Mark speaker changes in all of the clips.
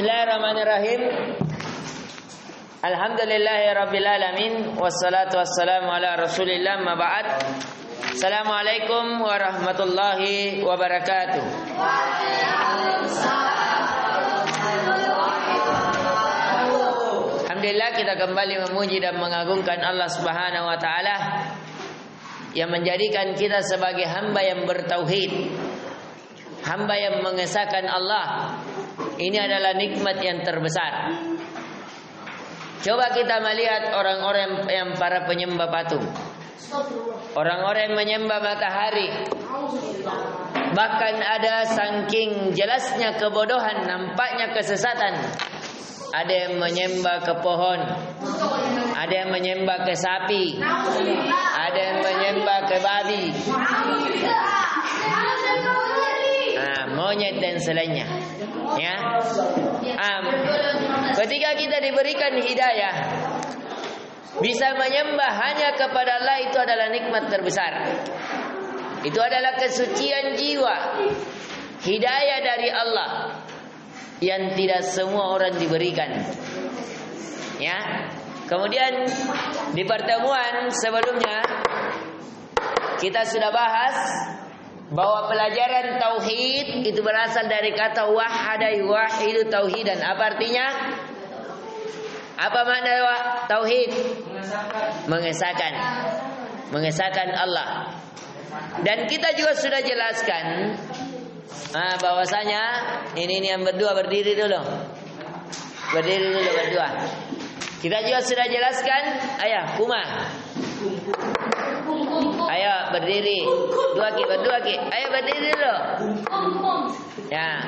Speaker 1: Bismillahirrahmanirrahim. Alhamdulillahirabbil alamin wassalatu wassalamu ala Rasulillah ma ba'd. Assalamualaikum warahmatullahi wabarakatuh. Alhamdulillah, kita kembali memuji dan mengagungkan Allah Subhanahu wa taala yang menjadikan kita sebagai hamba yang bertauhid, hamba yang mengesahkan Allah. Ini adalah nikmat yang terbesar. Coba kita melihat orang-orang yang para penyembah patung, orang-orang yang menyembah matahari. Bahkan ada saking jelasnya kebodohan, nampaknya kesesatan. Ada yang menyembah ke pohon, ada yang menyembah ke sapi, ada yang menyembah ke babi, monyet dan selainnya. Ya, ketika kita diberikan hidayah, bisa menyembah hanya kepada Allah, itu adalah nikmat terbesar. Itu adalah kesucian jiwa, hidayah dari Allah yang tidak semua orang diberikan. Ya. Kemudian di pertemuan sebelumnya kita sudah bahas bahwa pelajaran tauhid itu berasal dari kata wahada yuwahidu tauhidan. Apa artinya? Apa makna tauhid? Mengesahkan. Mengesahkan Allah. Dan kita juga sudah jelaskan bahwasanya ini yang berdua berdiri dulu. Berdiri dulu berdua. Kita juga sudah jelaskan, ayah, Kuma. Ayo berdiri. Berdua ki. Ayo berdiri dulu. Ya.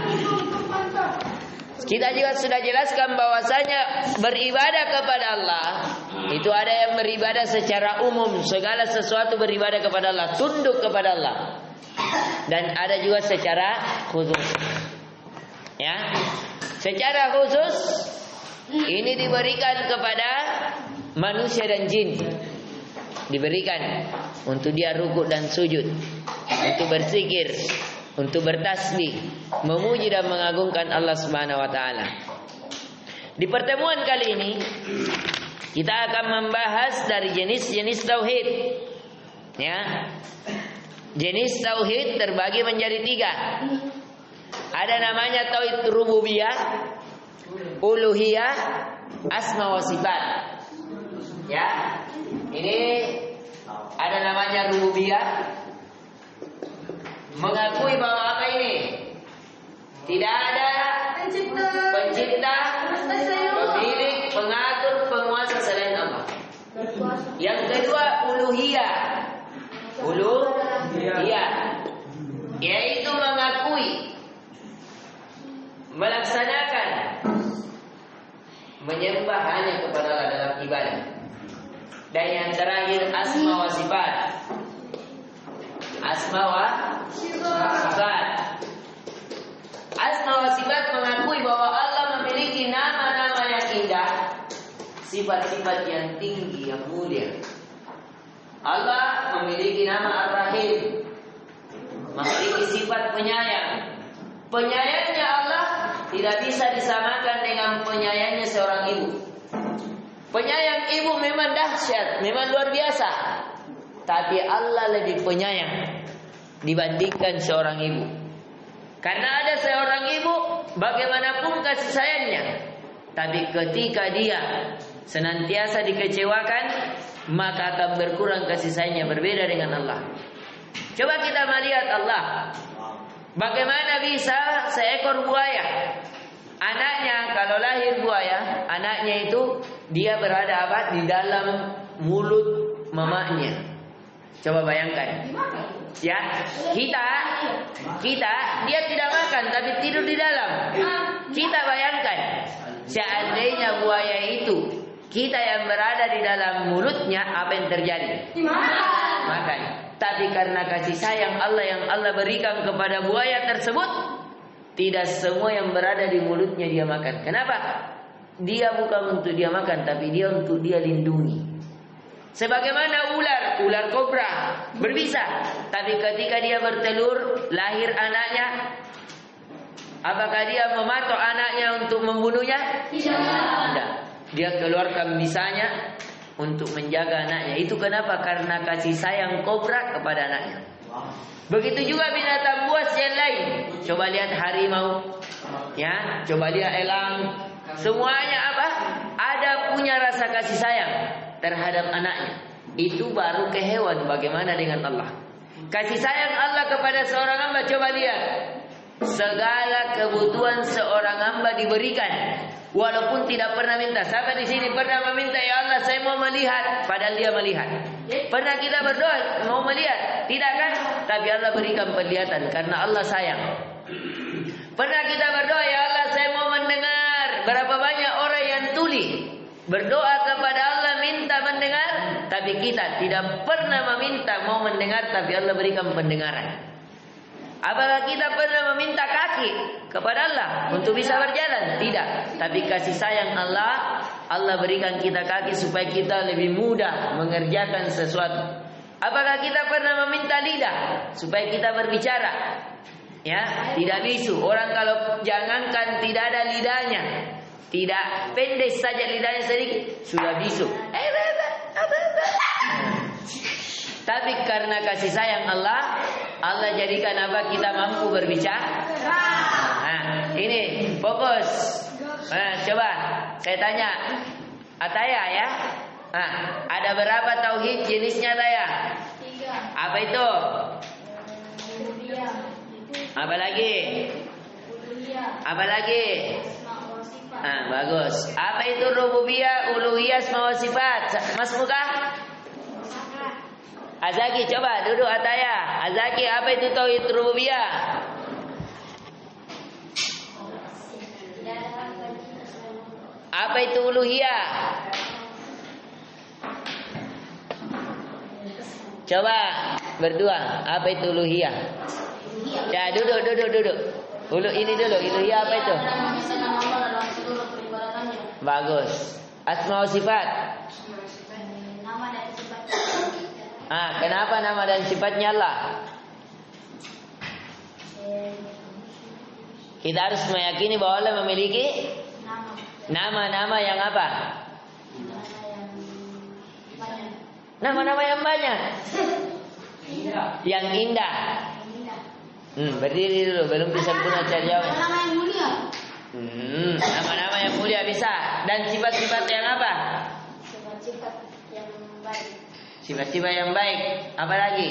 Speaker 1: Kita juga sudah jelaskan bahwasanya beribadah kepada Allah itu ada yang beribadah secara umum, segala sesuatu beribadah kepada Allah, tunduk kepada Allah. Dan ada juga secara khusus. Ya. Secara khusus ini diberikan kepada manusia dan jin. Diberikan untuk dia rukuk dan sujud, untuk berzikir, untuk bertasbih, memuji dan mengagungkan Allah Subhanahu wa taala. Di pertemuan kali ini kita akan membahas dari jenis-jenis tauhid. Ya. Jenis tauhid terbagi menjadi 3. Ada namanya tauhid rububiyah, uluhiyah, asma wa sifat. Ya. Ini ada namanya rububiyah, mengakui bahwa apa ini? Tidak ada pencipta, pemilik, pengatur, penguasa selain Allah. Yang kedua uluhiyah. Uluhiyah yaitu mengakui, melaksanakan, menyembah hanya kepada Allah dalam ibadah. Dan yang terakhir asma wa sifat. Asma wa sifat. Asma wa sifat mengakui bahwa Allah memiliki nama-nama yang indah, sifat-sifat yang tinggi, yang mulia. Allah memiliki nama Ar-Rahim, memiliki sifat penyayang. Penyayangnya Allah tidak bisa disamakan dengan penyayangnya seorang ibu. Penyayang ibu memang dahsyat, memang luar biasa. Tapi Allah lebih penyayang dibandingkan seorang ibu. Karena ada seorang ibu, bagaimanapun kasih sayangnya, tapi ketika dia senantiasa dikecewakan, maka akan berkurang kasih sayangnya, berbeda dengan Allah. Coba kita melihat Allah. Bagaimana bisa seekor buaya, anaknya kalau lahir buaya, anaknya itu dia berada apa? Di dalam mulut mamanya. Coba bayangkan. Ya, kita dia tidak makan tapi tidur di dalam. Kita bayangkan, seandainya buaya itu kita yang berada di dalam mulutnya, apa yang terjadi? Makan. Tapi karena kasih sayang Allah yang Allah berikan kepada buaya tersebut, tidak semua yang berada di mulutnya dia makan. Kenapa? Dia bukan untuk dia makan, tapi dia untuk dia lindungi. Sebagaimana ular kobra berbisa, tapi ketika dia bertelur, lahir anaknya, apakah dia mematok anaknya untuk membunuhnya? Tidak. Dia keluarkan bisanya untuk menjaga anaknya. Itu kenapa? Karena kasih sayang kobra kepada anaknya. Begitu juga binatang buas yang lain. Coba lihat harimau, ya, coba lihat elang. Semuanya apa? Ada punya rasa kasih sayang terhadap anaknya. Itu baru ke hewan. Bagaimana dengan Allah? Kasih sayang Allah kepada seorang hamba, coba lihat. Segala kebutuhan seorang hamba diberikan, walaupun tidak pernah minta. Siapa di sini pernah meminta, ya Allah saya mau melihat, padahal dia melihat? Pernah kita berdoa mau melihat? Tidak kan? Tapi Allah berikan penglihatan karena Allah sayang. Pernah kita berdoa, ya Allah saya mau mendengar? Berapa banyak orang yang tuli berdoa kepada Allah minta mendengar, tapi kita tidak pernah meminta mau mendengar, tapi Allah berikan pendengaran. Apakah kita pernah meminta kaki kepada Allah untuk bisa berjalan? Tidak. Tapi kasih sayang Allah, Allah berikan kita kaki supaya kita lebih mudah mengerjakan sesuatu. Apakah kita pernah meminta lidah supaya kita berbicara? Ya, tidak bisu. Orang kalau jangankan tidak ada lidahnya, tidak pendek saja lidahnya sedikit, sudah bisu. Tapi karena kasih sayang Allah, Allah jadikan apa? Kita mampu berbicara. Nah, ini fokus. Nah, coba saya tanya, Ataya ya. Nah, ada berapa tauhid jenisnya Ataya?
Speaker 2: 3.
Speaker 1: Apa itu? Apa lagi? Apa lagi? Nah, bagus. Apa itu rububiyah, uluhiyah, asma wa sifat? Mas Muka? Azaki, coba duduk Ataya. Azaki, apa itu tauhid rububiyah? Apa itu uluhiyah? Coba berdua, apa itu uluhiyah? Ya, duduk. Ini dulu, uluhiyah apa itu? Bagus. Asma wa sifat?
Speaker 2: Nama dan sifat.
Speaker 1: Kenapa nama dan sifatnya Allah? Kita harus meyakini bahwa Allah memiliki nama-nama yang apa? Nama-nama yang banyak. Yang indah. Berdiri dulu, belum sempurna cara jawab.
Speaker 2: Nama yang mulia.
Speaker 1: Nama-nama yang mulia bisa. Dan sifat-sifat yang apa?
Speaker 2: Sifat-sifat yang baik.
Speaker 1: Sifat-sifat yang baik. Apa lagi?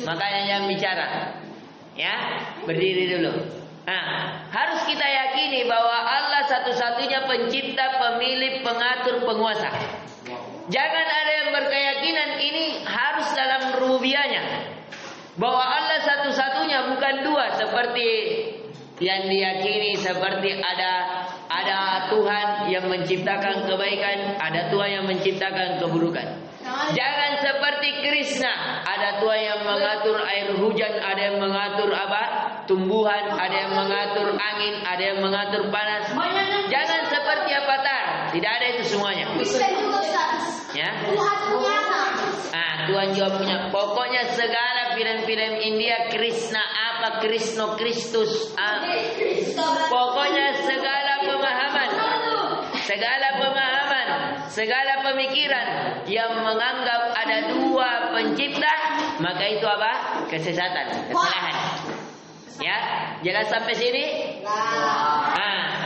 Speaker 1: Makanya yang bicara. Ya, berdiri dulu. Nah, harus kita yakini bahwa Allah satu-satunya pencipta, pemilik, pengatur, penguasa. Jangan ada yang berkeyakinan ini harus dalam rububiyahnya. Bahwa Allah satu-satunya bukan dua seperti yang diyakini, seperti ada Tuhan yang menciptakan kebaikan, ada Tuhan yang menciptakan keburukan. Jangan seperti Krishna, ada Tuhan yang mengatur air hujan, ada yang mengatur tumbuhan, ada yang mengatur angin, ada yang mengatur panas. Jangan seperti Avatar, tidak ada itu semuanya. Ya. Tuhan juga punya. Pokoknya segala film-film India Krishna apa, Krishna, Kristus. Pokoknya segala pemahaman, segala pemikiran yang menganggap ada dua pencipta, maka itu apa? Kesesatan, kesalahan. Ya, jelas sampai sini?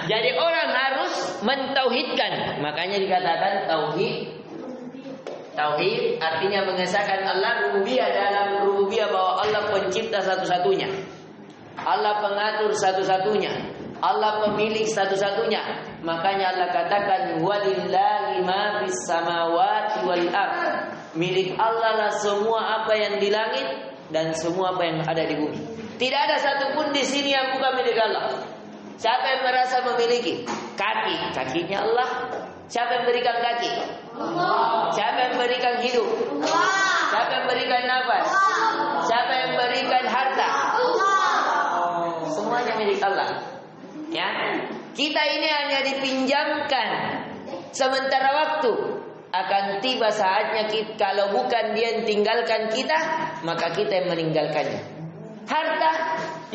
Speaker 1: Jadi orang harus mentauhidkan. Makanya dikatakan tauhid. Tauhid artinya mengesahkan Allah rububiyah, dalam rububiyah bahwa Allah pencipta satu-satunya, Allah pengatur satu-satunya, Allah pemilik satu-satunya. Makanya Allah katakan walillahi ma fis samawati wal ardh. Milik Allah lah semua apa yang di langit dan semua apa yang ada di bumi. Tidak ada satupun di sini yang bukan milik Allah. Siapa yang merasa memiliki kaki? Kakinya Allah. Siapa yang berikan kaki? Allah. Siapa yang berikan hidup? Allah. Siapa yang berikan nafas? Allah. Siapa yang berikan harta? Allah. Semuanya milik Allah. Ya, kita ini hanya dipinjamkan sementara waktu. Akan tiba saatnya kita, kalau bukan dia yang tinggalkan kita, maka kita yang meninggalkannya. Harta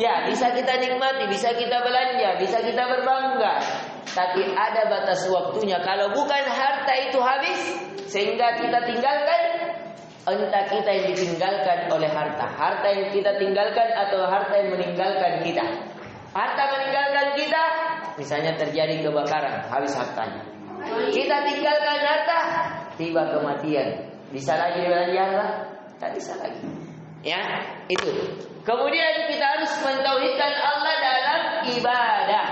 Speaker 1: Ya, bisa kita nikmati, bisa kita belanja, bisa kita berbangga. Tapi ada batas waktunya. Kalau bukan harta itu habis sehingga kita tinggalkan, entah kita yang ditinggalkan oleh harta, harta yang kita tinggalkan atau harta yang meninggalkan kita. Harta meninggalkan kita, misalnya terjadi kebakaran, habis hartanya. Kita tinggalkan harta, tiba kematian. Bisa lagi belanja harta? Tak bisa lagi. Ya, itu. Kemudian kita harus mentauhidkan Allah dalam ibadah.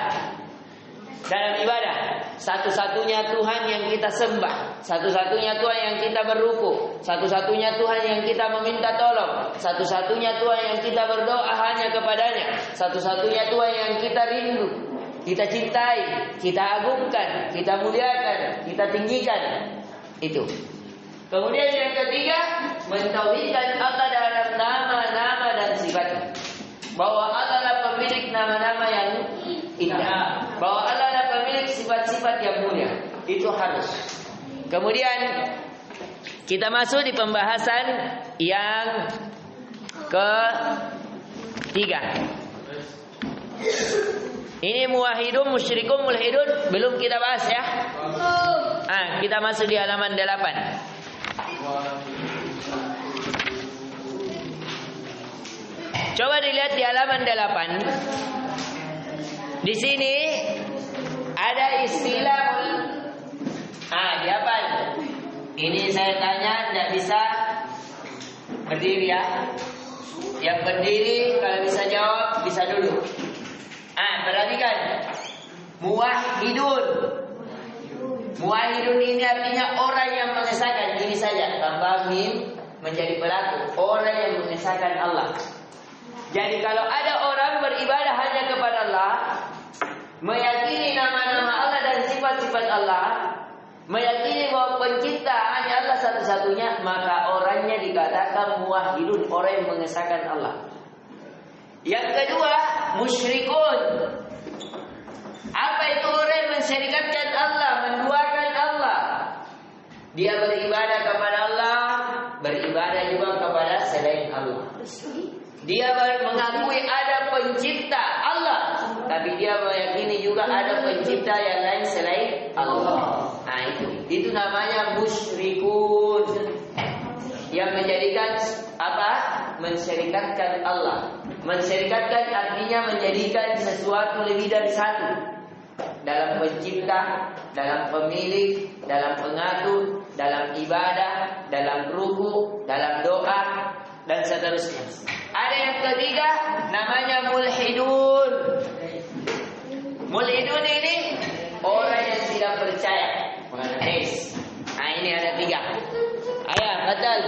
Speaker 1: Dalam ibadah, satu-satunya Tuhan yang kita sembah, satu-satunya Tuhan yang kita berruku, satu-satunya Tuhan yang kita meminta tolong, satu-satunya Tuhan yang kita berdoa hanya kepadanya, satu-satunya Tuhan yang kita rindu, kita cintai, kita agungkan, kita muliakan, kita tinggikan. Itu. Kemudian yang ketiga, mentauhidkan Allah dalam nama-nama dan sifatnya. Bahwa Allah adalah pemilik nama-nama yang indah. Bahwa Allah adalah pemilik sifat-sifat yang mulia. Itu harus. Kemudian kita masuk di pembahasan yang ketiga. Ini muwahhidun, musyrikun, mulhidun belum kita bahas ya. Kita masuk di halaman 8. Coba dilihat di halaman 8. Di sini ada istilah diapal. Ini saya tanya tidak bisa berdiri ya. Yang berdiri kalau bisa jawab bisa duduk. Perhatikan. Muwahhidun. Muwahhidun ini artinya orang yang mengesahkan. Ini saja tambah mim menjadi pelaku. Orang yang mengesahkan Allah. Jadi kalau ada orang beribadah hanya kepada Allah, meyakini nama-nama Allah dan sifat-sifat Allah, meyakini bahwa pencipta hanya Allah satu-satunya, maka orangnya dikatakan muwahhidun, orang yang mengesahkan Allah. Yang kedua, musyrikun. Apa itu orang yang mensyirikatkan Allah, menduakan Allah? Dia beribadah kepada Allah, beribadah juga kepada selain Allah. Dia mengakui ada pencipta Allah, tapi dia meyakini juga ada pencipta yang lain selain Allah. Itu namanya musyrikun. Yang menjadikan apa? Mensyirikatkan Allah. Mensyirikatkan artinya menjadikan sesuatu lebih dari satu. Dalam pencipta, dalam pemilik, dalam pengatur, dalam ibadah, dalam ruku, dalam doa, dan seterusnya. Ada yang ketiga namanya mulhidun. Mulhidun ini orang yang tidak percaya. Ini ada 3. Ayah, betul.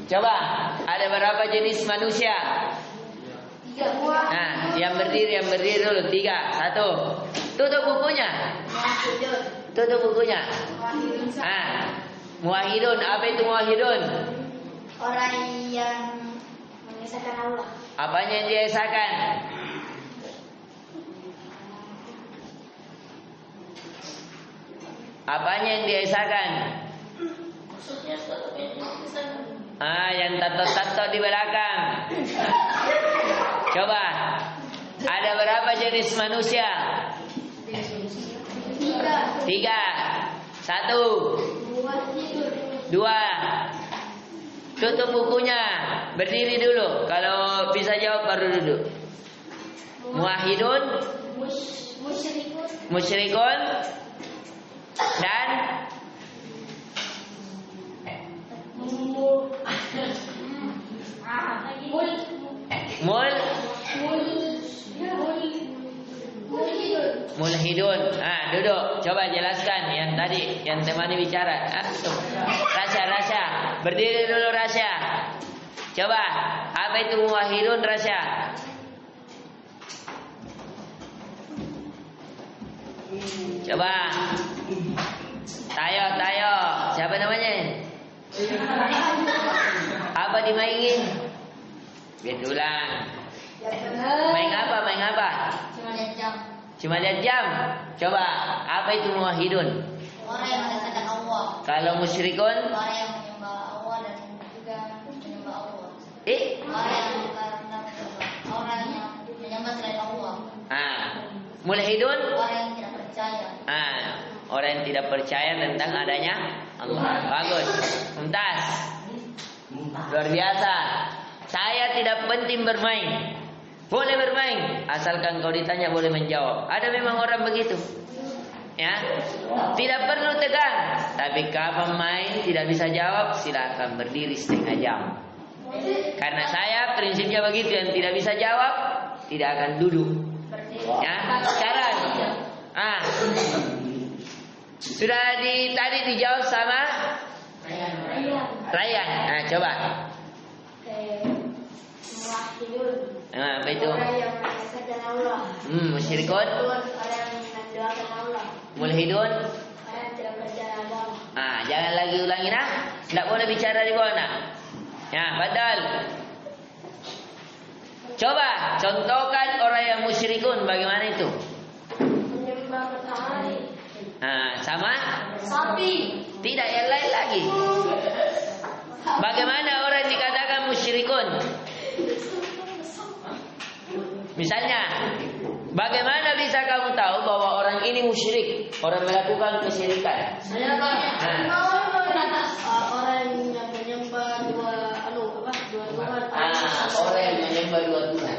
Speaker 1: Coba, ada berapa jenis manusia? 3. Yang berdiri dulu 3. 1. Tutup bukunya. Tutup bukunya. Muwahhidun, apa itu muwahhidun?
Speaker 2: Orang yang mengesahkan Allah.
Speaker 1: Apanya yang dia esahkan? Apanya yang dia esahkan? Yang tato-tato di belakang. Coba, ada berapa jenis manusia? 3. 1. 2. Tutup bukunya, berdiri dulu. Kalau bisa jawab baru duduk. Muwahhidun, musyrikun, dan mulhidun. Duduk. Coba jelaskan yang tadi yang temani bicara. Rasya. Berdiri dulu Rasya. Coba, apa itu muwahhidun Rasya? Coba. Tayo. Siapa namanya? Apa dimainin? Biar ulang. Main apa? Cuma lihat jam. Coba, apa itu muwahhidun?
Speaker 2: Orang yang mengesahkan Allah.
Speaker 1: Kalau musyrikun?
Speaker 2: Orang yang menyembah Allah dan juga menyembah Allah.
Speaker 1: Orang Mulhidun,
Speaker 2: Orang yang tidak percaya.
Speaker 1: orang yang tidak percaya tentang adanya Allah. Bagus. Mumtaz. Luar biasa. Saya tidak penting bermain. Boleh bermain, asalkan kau ditanya boleh menjawab. Ada memang orang begitu. Ya, tidak perlu tegang. Tapi kapan main tidak bisa jawab, silakan berdiri setengah jam. Karena saya prinsipnya begitu, yang tidak bisa jawab tidak akan duduk. Ya, sekarang. Sudah tadi dijawab sama Ryan. Coba. Apa itu?
Speaker 2: Orang yang mengesahkan Allah.
Speaker 1: Musyrikun.
Speaker 2: Orang yang mendoakan Allah.
Speaker 1: Mulhidun.
Speaker 2: Orang yang tidak percaya agama.
Speaker 1: Jangan lagi ulangi tidak boleh bicara di bawah Ya, badal. Coba contohkan orang yang musyrikun, bagaimana itu?
Speaker 2: Menyembah matahari.
Speaker 1: Sama?
Speaker 2: Sapi.
Speaker 1: Tidak, yang lain lagi. Bagaimana orang yang dikatakan musyrikun? Misalnya, bagaimana bisa kamu tahu bahwa orang ini musyrik? Orang melakukan kesyirikan.
Speaker 2: Orang yang menyembah dua Tuhan.
Speaker 1: Orang yang menyembah dua Tuhan.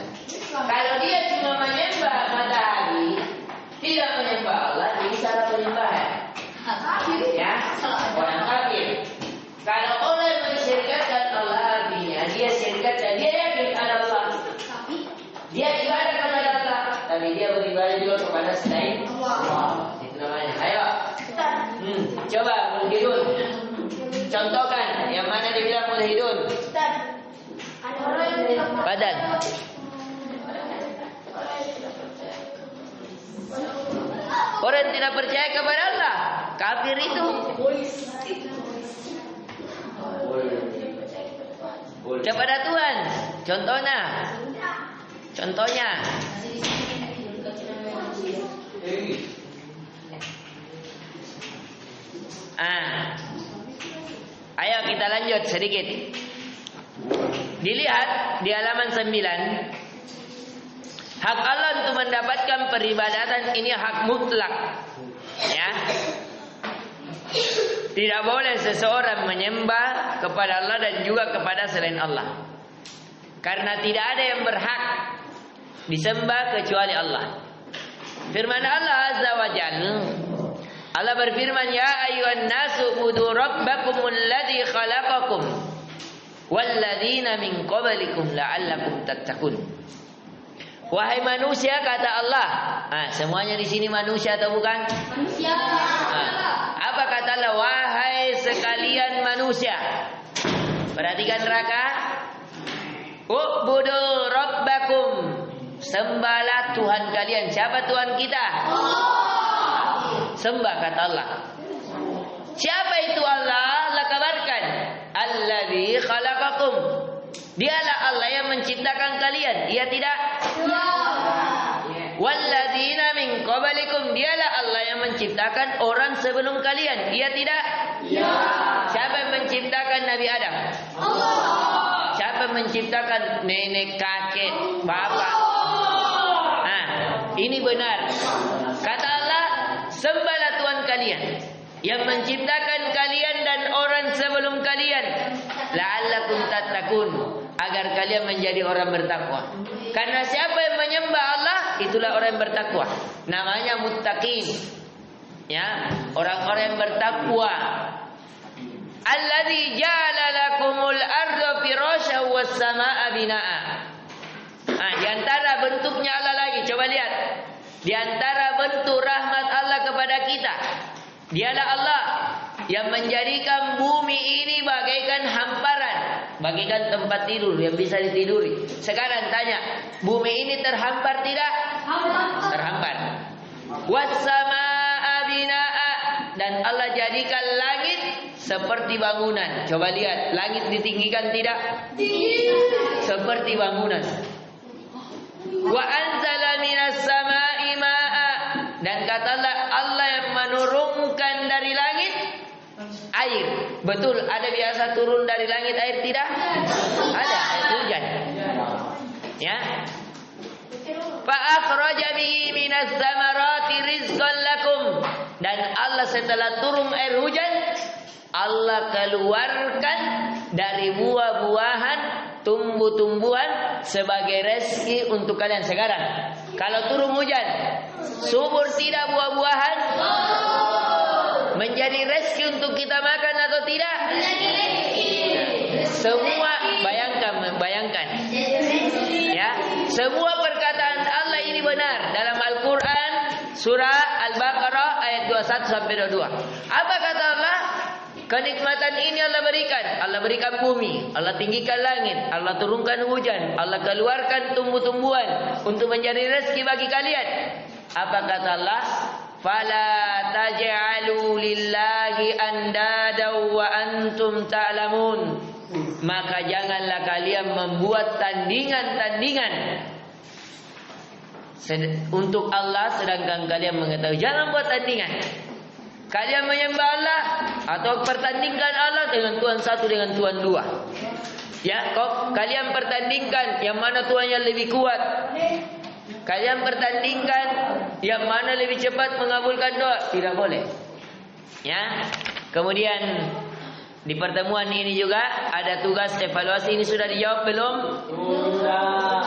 Speaker 1: Kalau dia cuma menyembah matahari, tidak menyembah Allah, ini salah penyembahan. Ya, orang kafir. Kalau orang mensyirikatkan Allah, artinya dia syirikatkan, dia yakin ada Allah. Dia ibadah kepada Allah, tapi dia beribadah juga kepada selain Allah. Itu namanya. Ayo. Coba mulhidun. Contohkan yang mana dibilang mulhidun. Badan. Orang yang tidak percaya kepada Allah, kafir itu. Kepada Tuhan. Contohnya. Ayo kita lanjut sedikit. Dilihat di halaman 9. Hak Allah untuk mendapatkan peribadatan ini hak mutlak. Ya. Tidak boleh seseorang menyembah kepada Allah dan juga kepada selain Allah. Karena tidak ada yang berhak disembah kecuali Allah. Firman Allah Azza wa Jalla, Allah berfirman, ya ayyuhan nasu ubudu rabbakumul ladzi khalaqakum walladzina min qablikum la'allakum tattaqun. Wahai manusia, kata Allah. Semuanya di sini manusia atau bukan?
Speaker 2: Manusia.
Speaker 1: Apa kata Allah? Wahai sekalian manusia. Perhatikan neraka. Ubudu rabbakum. Sembahlah Tuhan kalian. Siapa Tuhan kita? Sembah, kata Allah. Siapa itu Allah? Allah kabarkan. Alladzi khalaqakum. Dialah Allah yang menciptakan kalian. Ia tidak? Walladzina min qablikum. Dialah Allah yang menciptakan orang sebelum kalian. Ia tidak? Siapa yang menciptakan Nabi Adam? Allah. Siapa yang menciptakan nenek, kakek, bapak? Ini benar. Kata Allah, sembahlah Tuhan kalian yang menciptakan kalian dan orang sebelum kalian, la'allakum tattaqun, agar kalian menjadi orang bertakwa. Karena siapa yang menyembah Allah, itulah orang yang bertakwa. Namanya muttaqin. Ya, orang-orang yang bertakwa. Alladzi ja'ala lakumul arda firasyan was samaa'a binaa'a. Di antara bentuknya Allah lagi, coba lihat. Di antara bentuk rahmat Allah kepada kita, dialah Allah yang menjadikan bumi ini bagaikan hamparan, bagaikan tempat tidur yang bisa ditiduri. Sekarang tanya, bumi ini terhampar tidak? Terhampar. Was-samaa'a binaa'a, dan Allah jadikan langit seperti bangunan. Coba lihat, langit ditinggikan tidak? Tinggi. Seperti bangunan. Wa anzala minas samaa'i maa'a, dan kata Allah yang menurunkan dari langit air. Betul, ada biasa turun dari langit air tidak? Ada, air hujan. Ya. fa akhraja bihi minas samarati rizqan lakum. Dan Allah setelah turun air hujan, Allah keluarkan dari buah-buahan, tumbuh-tumbuhan sebagai rezeki untuk kalian sekarang. Kalau turun hujan, subur tidak buah-buahan? Menjadi rezeki untuk kita makan atau tidak? Semua bayangkan. Ya, semua perkataan Allah ini benar dalam Al-Qur'an surah Al-Baqarah ayat 21 sampai 22. Apa kata Allah? Kenikmatan ini Allah berikan. Allah berikan bumi, Allah tinggikan langit, Allah turunkan hujan, Allah keluarkan tumbuh-tumbuhan untuk menjadi rezeki bagi kalian. Apa kata Allah? Fala taj'alu lillahi andada wa antum ta'lamun. Maka janganlah kalian membuat tandingan-tandingan untuk Allah sedangkan kalian mengetahui. Jangan buat tandingan. Kalian menyembah Allah atau pertandingkan Allah dengan Tuhan satu dengan Tuhan dua. Ya, kok kalian pertandingkan yang mana Tuhannya lebih kuat. Kalian pertandingkan yang mana lebih cepat mengabulkan doa. Tidak boleh. Ya. Kemudian di pertemuan ini juga ada tugas evaluasi. Ini sudah dijawab belum?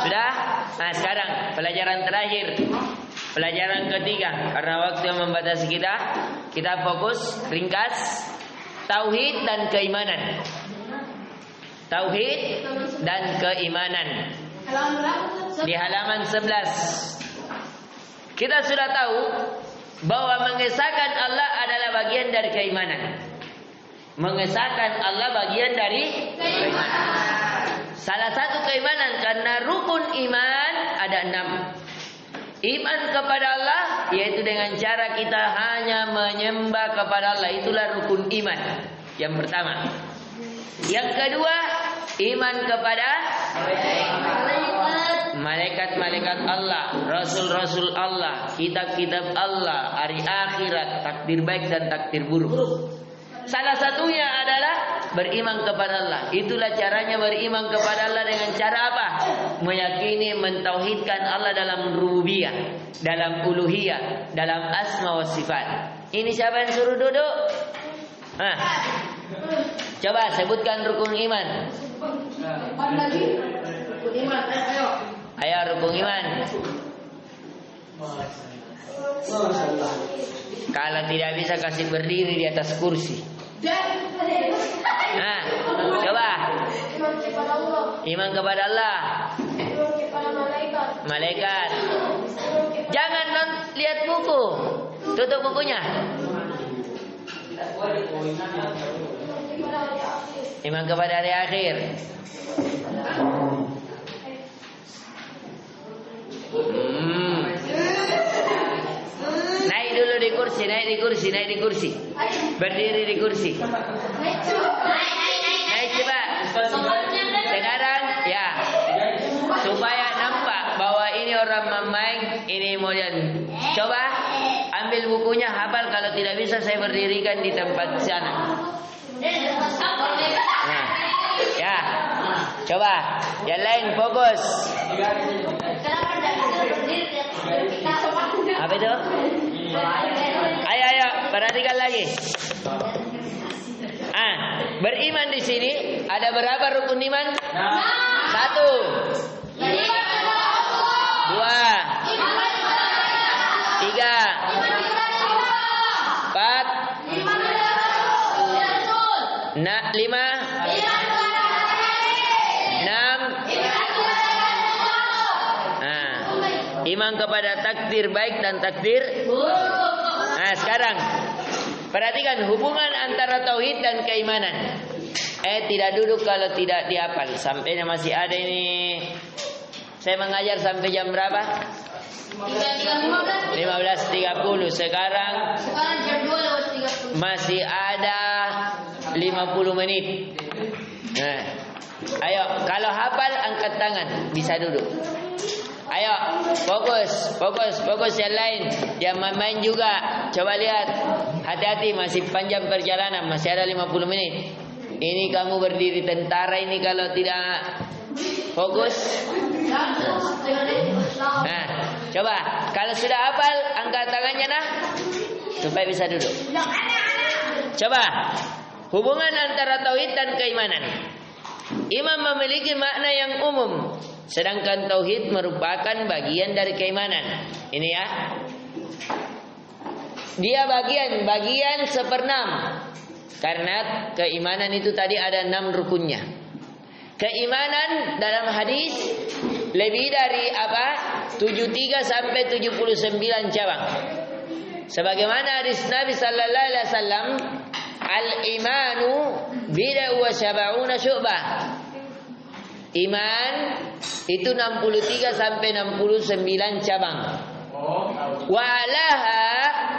Speaker 1: Sudah? Nah, sekarang pelajaran terakhir. Pelajaran ketiga. Karena waktu yang membatasi kita fokus ringkas tauhid dan keimanan. Tauhid dan keimanan. Di halaman 11. Kita sudah tahu bahwa mengesahkan Allah adalah bagian dari keimanan. Mengesahkan Allah bagian dari keimanan. Salah satu keimanan karena rukun iman ada 6. Iman kepada Allah yaitu dengan cara kita hanya menyembah kepada Allah, itulah rukun iman yang pertama. Yang kedua, iman kepada malaikat-malaikat Allah, rasul-rasul Allah, kitab-kitab Allah, hari akhirat, takdir baik dan takdir buruk. Salah satunya adalah beriman kepada Allah. Itulah caranya beriman kepada Allah dengan cara apa? Meyakini, mentauhidkan Allah dalam rububiyah, dalam uluhiyah, dalam asma wa sifat. Ini siapa yang suruh duduk? Coba sebutkan rukun iman. Ayo rukun iman. Kalau tidak bisa kasih berdiri di atas kursi. Nah, coba. Iman kepada Allah. Malaikat. Jangan lihat buku. Tutup bukunya. Iman kepada hari akhir. Naik dulu di kursi, naik di kursi. Berdiri di kursi. Naik coba. Sekarang ya. Supaya nampak bahwa ini orang memain, ini modern. Coba ambil bukunya, hafal. Kalau tidak bisa saya berdirikan di tempat sana. Nah, ya. Coba. Yang lain fokus. Apa itu? Ayo, perhatikan lagi. Beriman di sini ada berapa rukun iman? 1, 2, 3, 4, 5, 6, 6. Iman kepada takdir baik dan takdir buruk. Nah, sekarang perhatikan hubungan antara tauhid dan keimanan. Tidak duduk kalau tidak dihafal. Sampainya masih ada ini. Saya mengajar sampai jam berapa? 15.30. Sekarang
Speaker 2: jam 2:30.
Speaker 1: masih ada 50 menit. Nah, ayo, kalau hafal angkat tangan, bisa duduk. Ayo, fokus yang lain. Yang main juga, coba lihat. Hati-hati, masih panjang perjalanan, masih ada 50 menit. Ini kamu berdiri tentara ini kalau tidak fokus Nah, coba kalau sudah hafal angkat tangannya nah supaya bisa duduk. Coba hubungan antara tauhid dan keimanan. Iman memiliki makna yang umum, sedangkan tauhid merupakan bagian dari keimanan. Ini ya. Dia bagian seperenam. Karena keimanan itu tadi ada 6 rukunnya. Keimanan dalam hadis lebih dari 73 sampai 79 cabang. Sebagaimana hadis Nabi sallallahu alaihi wasallam, al-imanu bid'ah wa sab'una syu'bah. Iman itu 63 sampai 69 cabang. Wa alaha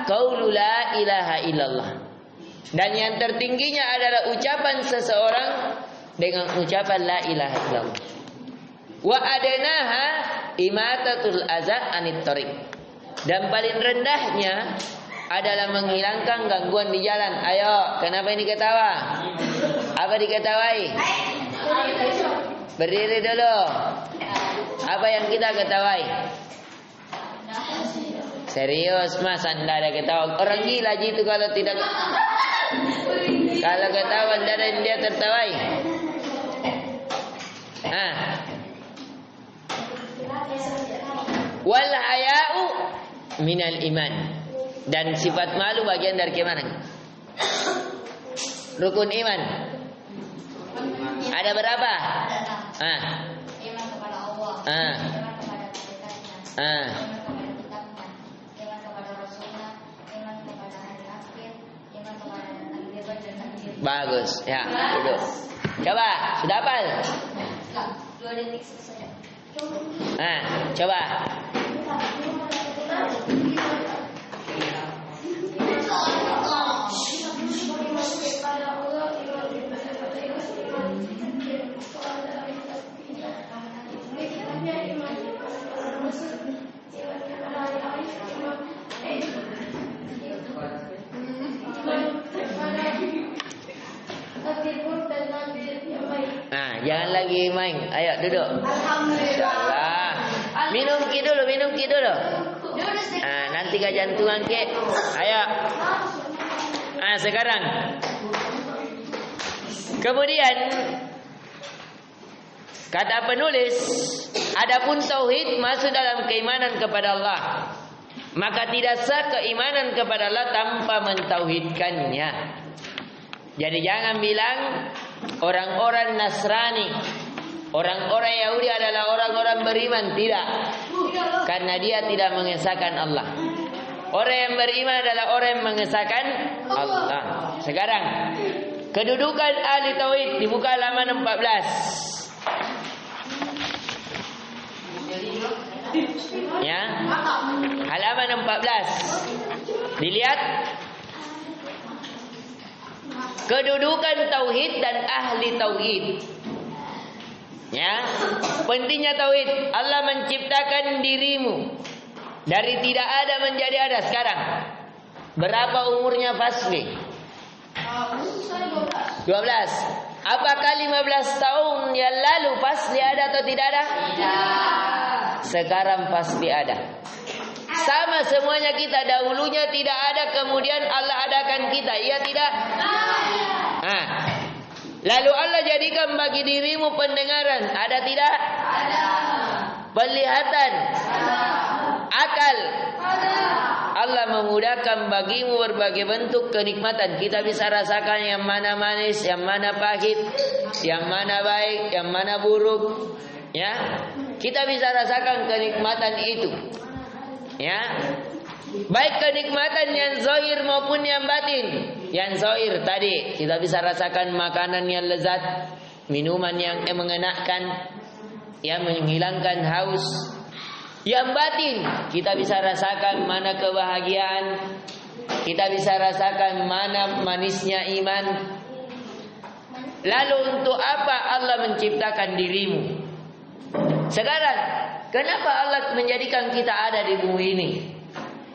Speaker 1: qaulu la ilaha illallah. Dan yang tertingginya adalah ucapan seseorang dengan ucapan la ilaha illallah. Wa adnaha imatatul adza anit thariq. Dan paling rendahnya adalah menghilangkan gangguan di jalan. Ayo, kenapa ini ketawa? Apa diketawai? Berdiri dulu. Apa yang kita ketawai? Serius mas, anda ada ketawa. Orang gila gitu kalau tidak. Kalau ketawa anda dan dia tertawai. Wal haya'u minal iman. Dan sifat malu bagian dari keimanan. Rukun iman ada berapa?
Speaker 2: Iman kepada Allah. Iman kepada malaikatnya. Iman kepada kitabnya. Iman kepada rasulnya. Iman kepada hari akhir. Iman kepada takdir dan takdir.
Speaker 1: Bagus, ya, duduk. Coba, sudah hafal?
Speaker 2: 2 detik saja.
Speaker 1: Coba. Jangan lagi main. Ayo duduk. Alhamdulillah. Minum ki dulu. Nanti kejantungan ki. Ayo. Sekarang. Kemudian kata penulis, adapun tauhid masuk dalam keimanan kepada Allah, maka tidak sah keimanan kepada Allah tanpa mentauhidkannya. Jadi jangan bilang orang-orang Nasrani, orang-orang Yahudi adalah orang-orang beriman. Tidak. Karena dia tidak mengesahkan Allah. Orang yang beriman adalah orang yang mengesahkan Allah. Sekarang kedudukan ahli tauhid dibuka halaman 14. Ya. Halaman 14. Dilihat kedudukan tauhid dan ahli tauhid. Ya, pentingnya tauhid. Allah menciptakan dirimu dari tidak ada menjadi ada sekarang. Berapa umurnya Fasli? 12. Apakah 15 tahun yang lalu Fasli ada atau tidak ada? Tidak. Sekarang pasti ada. Sama semuanya kita, dahulunya tidak ada, kemudian Allah adakan kita. Iya tidak? Lalu Allah jadikan bagi dirimu pendengaran. Ada tidak? Ada. Penglihatan? Ada. Akal? Ada. Allah memudahkan bagimu berbagai bentuk kenikmatan. Kita bisa rasakan yang mana manis, yang mana pahit, yang mana baik, yang mana buruk. Ya, kita bisa rasakan kenikmatan itu. Ya, baik kenikmatan yang zahir maupun yang batin. Yang zahir tadi kita bisa rasakan makanan yang lezat, minuman yang mengenakan, yang menghilangkan haus. Yang batin kita bisa rasakan mana kebahagiaan, kita bisa rasakan mana manisnya iman. Lalu untuk apa Allah menciptakan dirimu? Sekarang kenapa Allah menjadikan kita ada di bumi ini?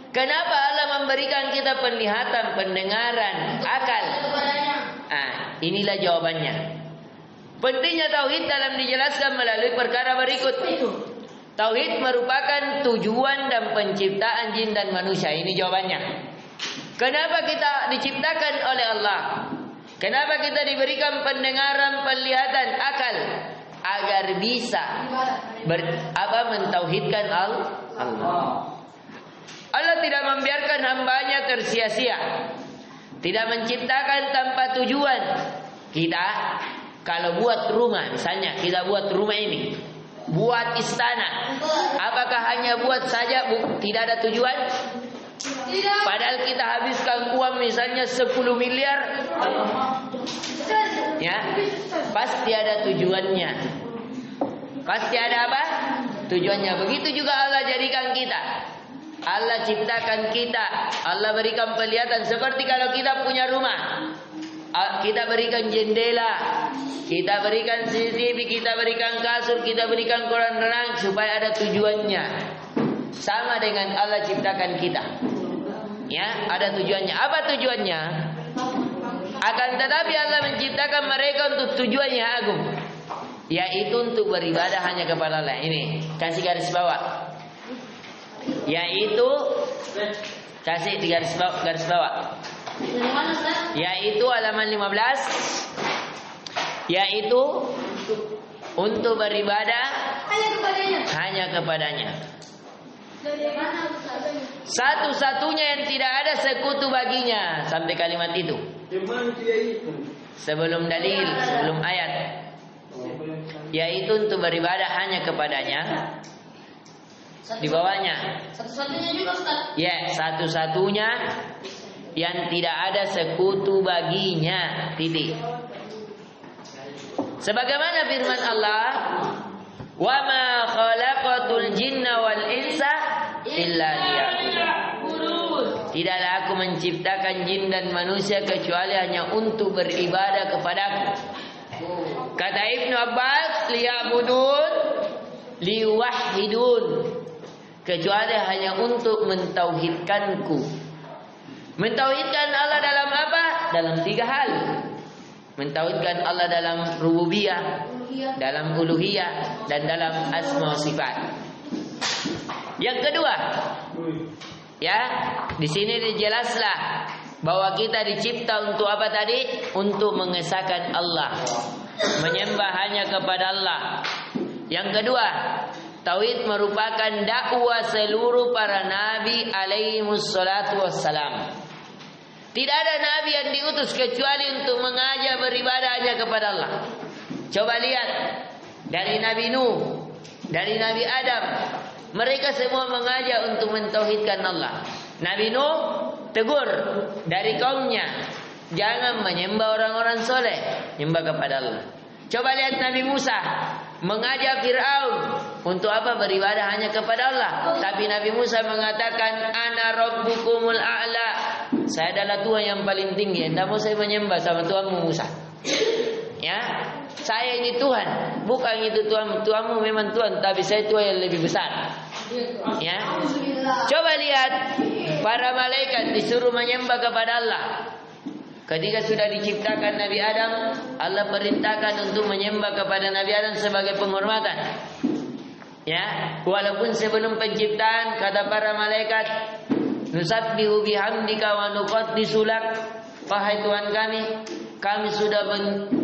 Speaker 1: Kenapa Allah memberikan kita penglihatan, pendengaran, akal? Inilah jawabannya. Pentingnya tauhid dalam dijelaskan melalui perkara berikut. Tauhid merupakan tujuan dan penciptaan jin dan manusia. Ini jawabannya. Kenapa kita diciptakan oleh Allah? Kenapa kita diberikan pendengaran, penglihatan, akal? Agar bisa mentauhidkan Allah. Allah tidak membiarkan hambanya tersia-sia. Tidak menciptakan tanpa tujuan. Kita kalau buat rumah, misalnya kita buat rumah ini, buat istana, apakah hanya buat saja, tidak ada tujuan? Tidak. Padahal kita habiskan uang misalnya 10 miliar, ya, pasti ada tujuannya. Pasti ada apa? Tujuannya. Begitu juga Allah jadikan kita. Allah ciptakan kita. Allah berikan penglihatan. Seperti kalau kita punya rumah, kita berikan jendela, kita berikan CCTV, kita berikan kasur, kita berikan kolam renang supaya ada tujuannya. Sama dengan Allah ciptakan kita. Ya, ada tujuannya. Apa tujuannya? Akan tetapi Allah menciptakan mereka untuk tujuan yang agung, yaitu untuk beribadah hanya kepada Allah. Ini kasih garis bawah. Yaitu kasih di garis bawah. Yaitu halaman 15. Yaitu untuk beribadah hanya kepadanya. Satu-satunya yang tidak ada sekutu baginya. Sampai kalimat itu. Sebelum dalil, sebelum ayat. Yaitu untuk beribadah hanya kepadanya. Di bawahnya.
Speaker 2: Satu-satunya juga Ustaz.
Speaker 1: Ya, satu-satunya yang tidak ada sekutu baginya. Titik. Sebagaimana firman Allah, "Wa ma khalaqatul jinna wal insa illa liya'budun." Tidaklah aku menciptakan jin dan manusia kecuali hanya untuk beribadah kepadaku. Kata Ibnu Abbas, liya'budun, liwahhidun, kecuali hanya untuk mentauhidkanku. Mentauhidkan Allah dalam apa? Dalam 3 hal. Mentauhidkan Allah dalam rububiyah, dalam uluhiyah, dan dalam asma wa sifat. Yang kedua, ya, di sini dijelaslah bahwa kita dicipta untuk apa tadi? Untuk mengesahkan Allah, menyembah hanya kepada Allah. Yang kedua, tauhid merupakan dakwah seluruh para nabi alaihi wassalatu wassalam. Tidak ada nabi yang diutus kecuali untuk mengajak beribadah hanya kepada Allah. Coba lihat dari Nabi Nuh, dari Nabi Adam, mereka semua mengajak untuk mentauhidkan Allah. Nabi Nuh tegur dari kaumnya, jangan menyembah orang-orang soleh, menyembah kepada Allah. Coba lihat Nabi Musa mengajak Fir'aun untuk apa? Beribadah hanya kepada Allah. Tapi Nabi Musa mengatakan, ana rabbukumul a'la, saya adalah Tuhan yang paling tinggi. Tidak mau saya menyembah sama Tuhanmu Musa. Ya, saya ini Tuhan, bukan itu Tuhan. Tuhanmu memang Tuhan, tapi saya Tuhan yang lebih besar. Ya, coba lihat para malaikat disuruh menyembah kepada Allah. Ketika sudah diciptakan Nabi Adam, Allah perintahkan untuk menyembah kepada Nabi Adam sebagai penghormatan. Ya, walaupun sebelum penciptaan kata para malaikat, nusabbihu bihamdika wa nuqaddisu lak, wahai Tuhan kami sudah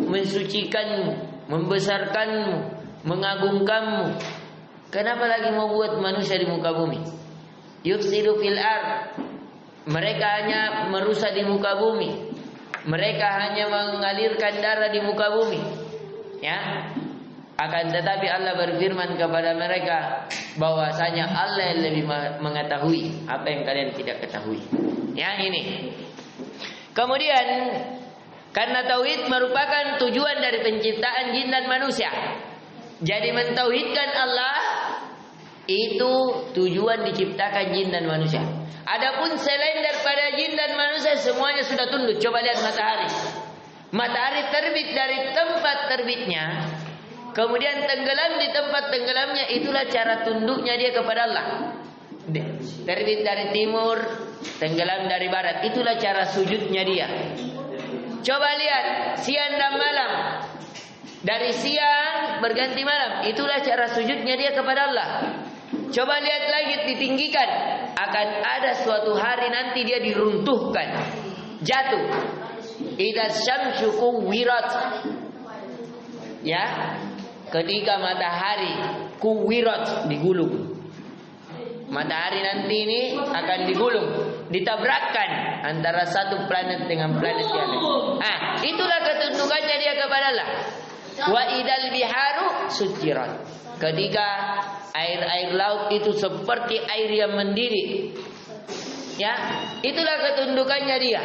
Speaker 1: mensucikanmu, membesarkanmu, mengagungkanmu. Kenapa lagi mau buat manusia di muka bumi? Yufsidu fil ard, mereka hanya merusak di muka bumi. Mereka hanya mengalirkan darah di muka bumi. Ya. Akan tetapi Allah berfirman kepada mereka bahwasanya Allah yang lebih mengetahui apa yang kalian tidak ketahui. Ya, ini. Kemudian karena tauhid merupakan tujuan dari penciptaan jin dan manusia. Jadi mentauhidkan Allah itu tujuan diciptakan jin dan manusia. Adapun selain daripada jin dan manusia semuanya sudah tunduk. Coba lihat matahari. Matahari terbit dari tempat terbitnya, kemudian tenggelam di tempat tenggelamnya. Itulah cara tunduknya dia kepada Allah. Terbit dari timur, tenggelam dari barat. Itulah cara sujudnya dia. Coba lihat siang dan malam. Dari siang berganti malam. Itulah cara sujudnya dia kepada Allah. Coba lihat langit ditinggikan. Akan ada suatu hari nanti dia diruntuhkan. Jatuh. Idza syamsu kuwirat. Ya. Ketika matahari kuwirat, digulung. Matahari nanti ini akan digulung, ditabrakkan antara satu planet dengan planet yang lain. Itulah ketundukannya dia kepada Allah. Wa idal biharu sujirat. Ketika air-air laut itu seperti air yang mendidih. Ya, itulah ketundukannya dia.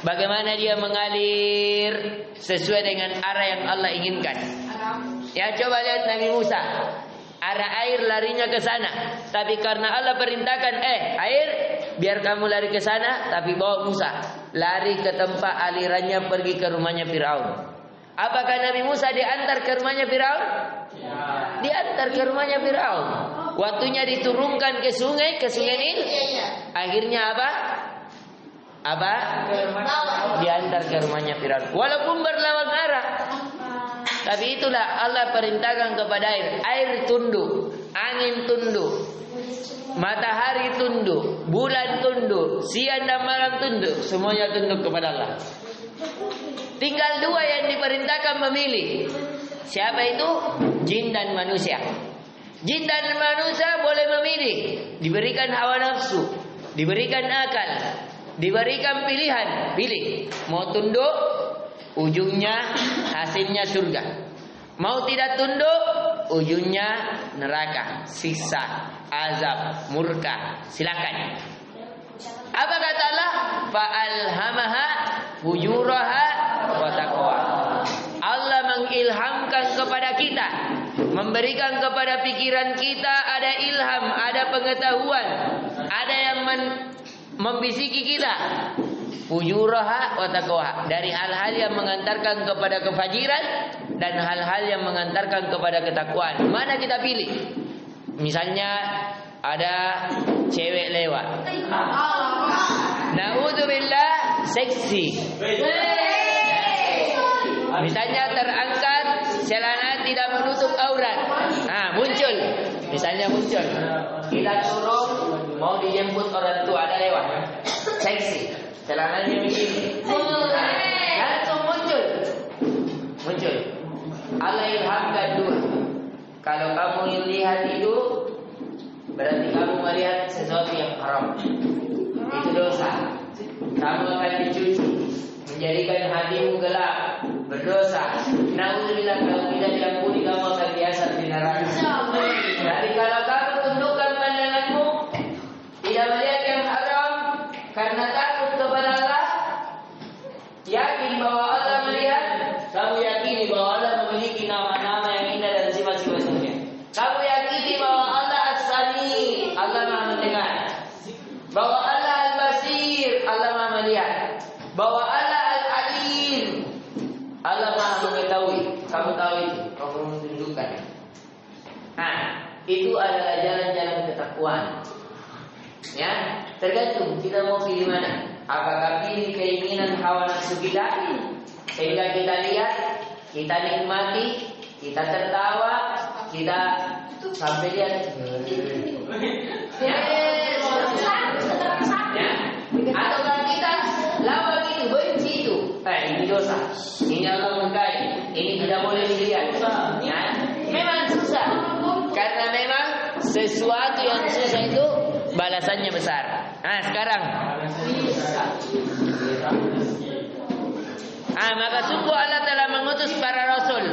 Speaker 1: Bagaimana dia mengalir sesuai dengan arah yang Allah inginkan. Ya, coba lihat Nabi Musa. Arah air larinya ke sana. Tapi karena Allah perintahkan, air, biar kamu lari ke sana, tapi bawa Musa. Lari ke tempat alirannya pergi ke rumahnya Firaun. Apakah Nabi Musa diantar ke rumahnya Firaun? Ya. Diantar ke rumahnya Firaun. Waktunya diturunkan ke sungai Nil. Akhirnya apa? Diantar ke rumahnya Firaun. Walaupun berlawan arah. Tapi itulah Allah perintahkan kepada air tunduk, angin tunduk, matahari tunduk, bulan tunduk, siang dan malam tunduk, semuanya tunduk kepada Allah. Tinggal dua yang diperintahkan memilih. Siapa itu? Jin dan manusia. Jin dan manusia boleh memilih, diberikan hawa nafsu, diberikan akal, diberikan pilihan, pilih mau tunduk. Ujungnya hasilnya surga. Mau tidak tunduk, ujungnya neraka, siksa, azab, murka. Silakan. Apa kata Allah? Fa'alhamaha fujuraha wa taqwa. Allah mengilhamkan kepada kita, memberikan kepada pikiran kita ada ilham, ada pengetahuan, ada yang membisiki kita. Fujuraha wa taqwa, dari hal-hal yang mengantarkan kepada kefajiran dan hal-hal yang mengantarkan kepada ketakwaan. Mana kita pilih? Misalnya ada cewek lewat. Naudzubillah, seksi. Misalnya terangkat celana tidak menutup aurat. Muncul. Misalnya muncul. Kita turun mau dijemput orang tua, ada lewat. Seksi. Celananya begini. Langsung muncul. Allah ilhamkan dua. Kalau kamu lihat itu, berarti kamu melihat sesuatu yang haram. Itu dosa. Kamu akan dicuci, menjadikan hatimu gelap, berdosa. Naudzubillah, kalau tidak diampuni kamu akan diasap di neraka. Jadi kalau kamu tundukkan pandanganmu, tidak melihat yang haram, karena takut kepada Allah, yakin bahwa Allah melihat, kamu yakini bahwa Allah memiliki nama-nama yang indah dan sifat-sifatnya. Kamu yakini bahwa Allah As-Sami, Allah Maha mendengar, bahwa Allah Al-Basir, Allah Maha melihat, bahwa Allah Al-Alim, Allah Maha mengetahui. Kamu tahu itu, kamu menunjukkan. Itu adalah jalan-jalan ketakwaan. Ya, tergantung kita mau pilih mana. Apakah pilih keinginan hawa nafsu kita sehingga kita lihat, kita nikmati, kita tertawa, kita sampai lihat. Ya. Ataukah kita lawan itu, benci itu. Ini dosa, ini Allah mengkai, ini tidak boleh dilihat. Ya. Memang susah, karena memang sesuatu yang susah itu balasannya besar. Sekarang maka sungguh Allah telah mengutus para rasul.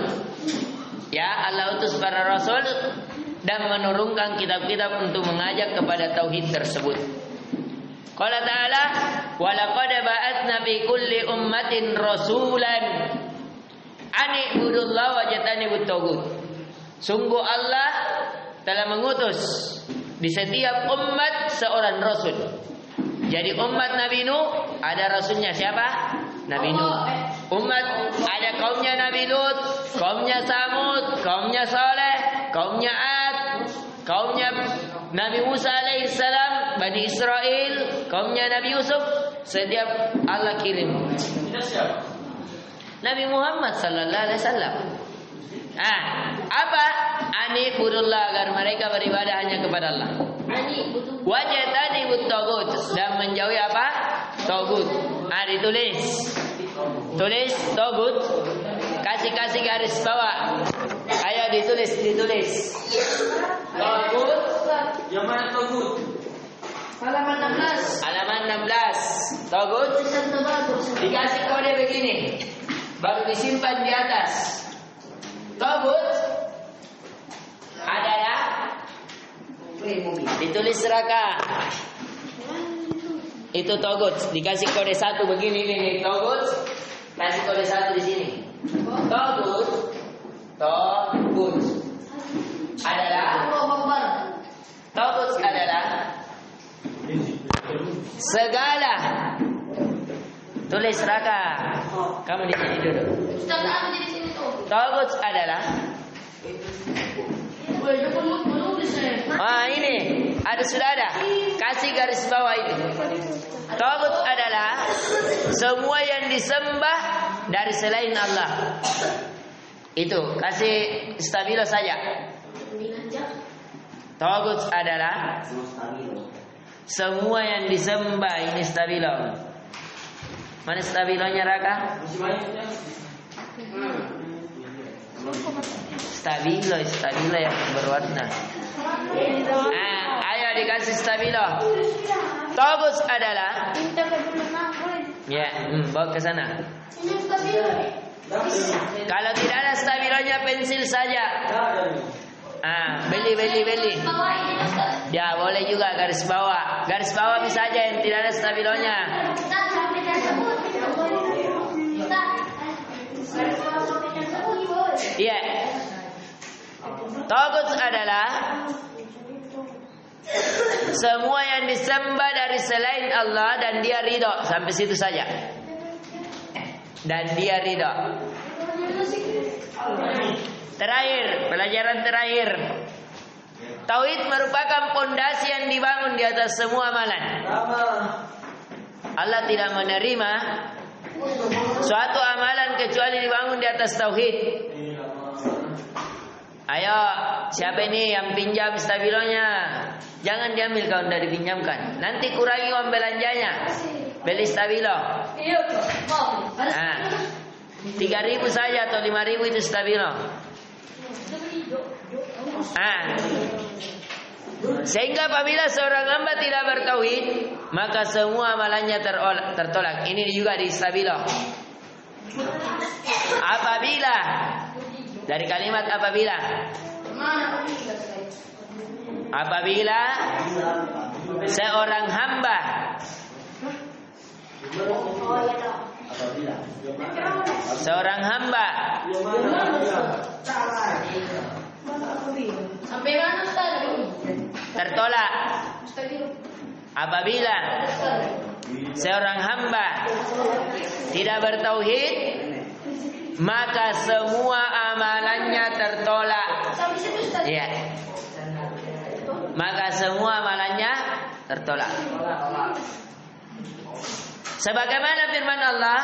Speaker 1: Ya, Allah utus para rasul dan menurunkan kitab-kitab untuk mengajak kepada tauhid tersebut. Qala ta'ala, wa laqad ba'atsna fi kulli ummatin rasulan an i'budullaha wa jtanibut taghut. Sungguh Allah telah mengutus di setiap umat seorang rasul. Jadi umat Nabi Nuh ada rasulnya siapa? Nabi Nuh. Umat ada kaumnya Nabi Lut, kaumnya Samud, kaumnya Saleh, kaumnya Ad, kaumnya Nabi Musa alaihissalam, Bani Israel, kaumnya Nabi Yusuf. Setiap Allah kirim Nabi Muhammad sallallahu alaihi wasallam. Apa? Anibudullah, agar mereka beribadah hanya kepada Allah. Wajtanibut tagut, dan menjauhi apa? Tagut. Ditulis. Tulis tagut. Kasih garis bawah. Ayo ditulis. Tagut. Yang mana tagut?
Speaker 2: Halaman
Speaker 1: 16. Tagut. Dikasih kode begini. Baru disimpan di atas. Tagut adalah ditulis neraka. Itu tagut. Dikasih kode 1 begini ini tagut. Kasih kode 1 di sini. Tagut adalah segala. Tulis neraka. Kamu di sini dulu. Tagut adalah ini sudah ada. Kasih garis bawah itu. Tagut adalah semua yang disembah dari selain Allah. Itu kasih stabilo saja. Tagut adalah semua yang disembah, ini stabilo. Mana stabilonya Raka? Stabilo yang berwarna. Ayo dikasih stabilo. Tagut adalah bawa ke sana. Kalau tidak ada stabilonya, pensil saja. Beli. Ya boleh juga garis bawah. Garis bawah bisa aja yang tidak ada stabilonya. Iya. Tagut adalah semua yang disembah dari selain Allah dan dia ridho. Sampai situ saja. Dan dia ridho. Terakhir, pelajaran terakhir. Tauhid merupakan pondasi yang dibangun di atas semua amalan. Allah tidak menerima suatu amalan kecuali dibangun di atas tauhid. Ayo, siapa ini yang pinjam stabilonya? Jangan diambil kalau tidak dipinjamkan. Nanti kurangi uang belanjanya. Beli stabilo. 3.000 saja atau 5.000 itu stabilo. Sehingga apabila seorang hamba tidak bertauhid, maka semua amalannya tertolak. Ini juga di stabilo. Apabila, dari kalimat apabila seorang hamba tertolak, apabila seorang hamba tidak bertauhid, maka semua amalannya tertolak. Ya. Maka semua amalannya tertolak. Sebagaimana firman Allah,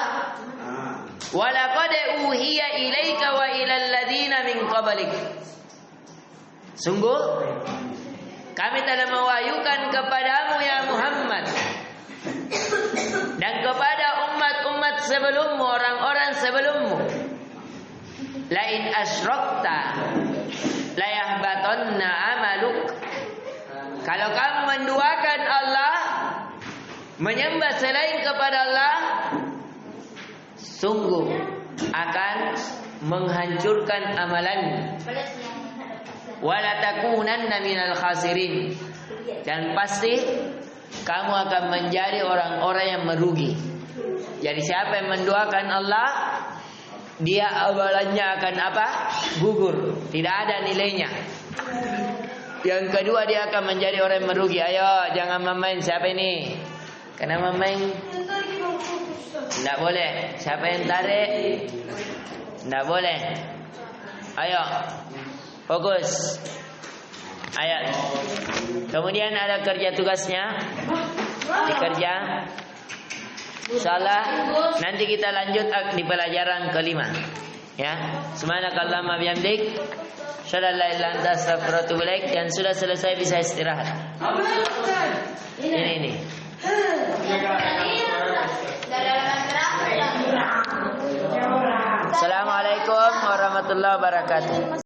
Speaker 1: "Wa laqad uhiya ilaika wa ilal ladzina min qablik." Sungguh kami telah mewahyukan kepadamu ya Muhammad dan kepada umat-umat sebelummu, orang-orang sebelummu, lain asyrakta la yahbatanna amaluk. Kalau kamu menduakan Allah, menyembah selain kepada Allah, sungguh akan menghancurkan amalanmu. Wala takunanna minal khasirin, dan pasti kamu akan menjadi orang-orang yang merugi. Jadi siapa yang menduakan Allah, dia amalannya akan apa? Gugur, tidak ada nilainya. Yang kedua, dia akan menjadi orang yang merugi. Ayo, jangan main. Siapa ini? Karena main tidak boleh. Siapa yang tarik? Tidak boleh. Ayo, fokus. Ayo. Kemudian ada kerja tugasnya. Dikerja. Insyaallah nanti kita lanjut di pelajaran kelima. Ya, subhanakallahumma bihamdik, asyhadu an la ilaha illa anta astaghfiruka wa atubu ilaik. Dan sudah selesai bisa istirahat. Ini. Assalamualaikum warahmatullahi wabarakatuh.